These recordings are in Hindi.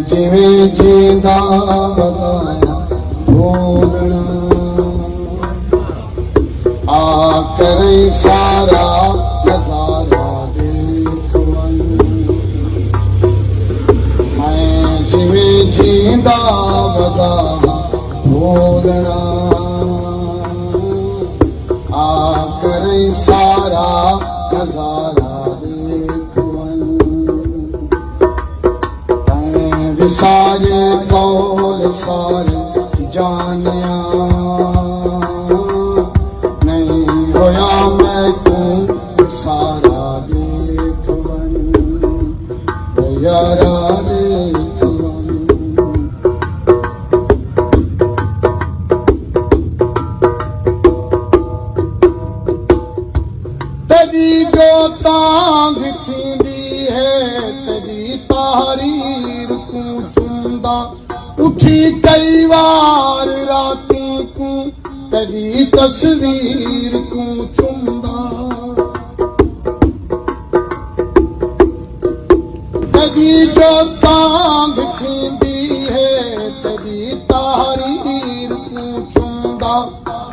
ਜਿਵੇਂ ਜੀਂਦਾ ਵਦਾ ਭੋਲਣਾ ਆ ਕਰੇ ਸਾਰਾ ਨਜ਼ਾਰਾ ਦੇਖਵਨ ਮੈਂ ਜਿਵੇਂ ਜੀਂਦਾ ਵਦਾ ਭੋਲਣਾ ਆ ਕਰੇ ਸਾਰਾ ਨਜ਼ਾਰਾ ਦੇਖਵਨ ਤੈਂ ਵਿਸਾਰੇ ਕੌਲ ਸਾਰੇ ਜਾਣਿਆ ਨਹੀਂ ਹੋਇਆ ਮੈਂ ਤੂੰ ਸਾਰਾ ਦੇਖਵਨ ਯਾਰਾ ਦੇਖਵਨ तेरी जो तांग थींदी है तेरी तारीर को चुंदा उठी कई बार राती को तेरी तस्वीर को चुंदा तेरी जो तांग थींदी है तेरी तारीर को चुंदा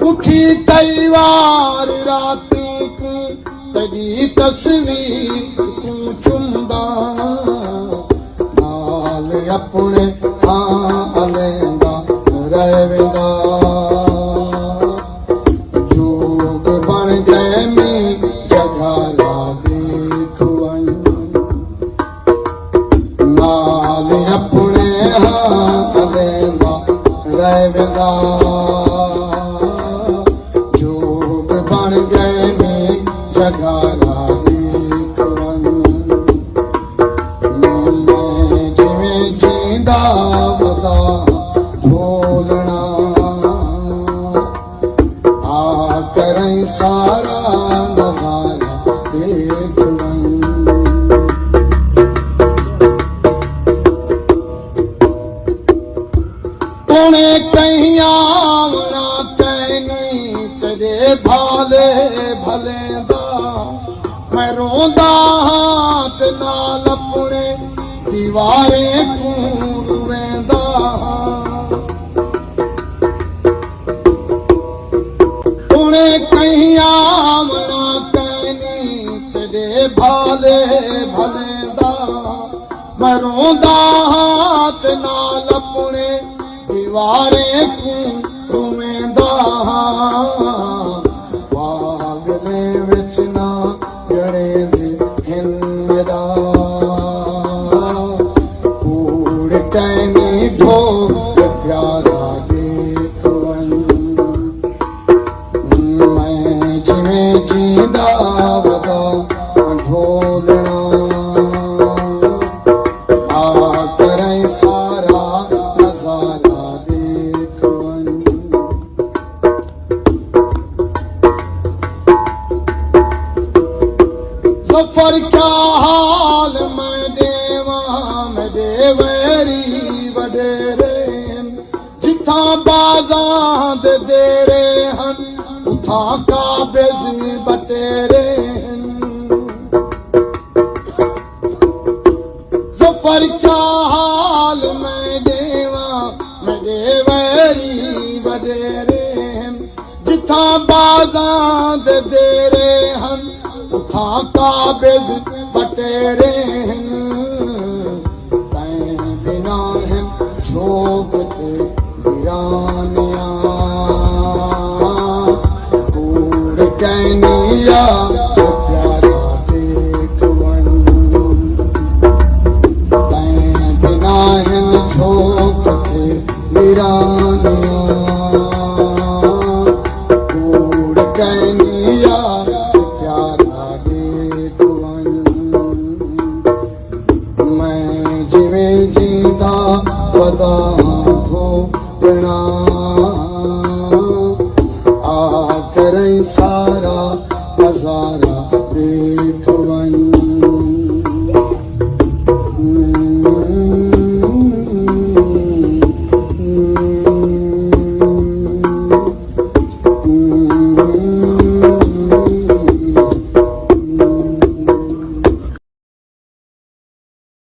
उठी कई बार राती तेरी तस्वीर को चुंदा नाल अपने हाँ लेंदा रहवेंदा जोग बन गए में जगह ला देखवन नाल अपने हाँ लेंदा रहवेंदा जोग बन गए में जगारा देखवन मैं जिवें जींदा वदा भोलना आ करें सारा नजारा देखवन उन्हें कहीं आवना कहनी तेरे भाले भले मैं रोंदा हाथ नाल अपने दीवारे कूवेंदा उन्हें कहीं आवना कहनी तेरे भाले भलेंदा मैं रोंदा हाथ नाल अपने दीवारे कूवेंदा पागले विच ना जड़े दे हिंदा कूड़ कहनी ढोल प्यारा देखवन मैं जिवें जींदा वदा ढोलना आ करें सारा नजारा देखवन सफर क्या हाल मैं देवा मैं देवरी वडेरे जिथा बाजां दे देरे हन उथा काबिज बतेरे सफर क्या हाल मैं देवा मैं देवरी वडेरे जिथा बाजां दे देरे हन उठा काबिज बटेरे तैं बिना है झोंकते वीरानिया कूड़ कहनिया प्यारा देखवन तैं बिना है झोंकते वीरानिया कूड़ कहनिया मैं जिवें जींदा वदा भोलना आ करें सारा नजारा देखवन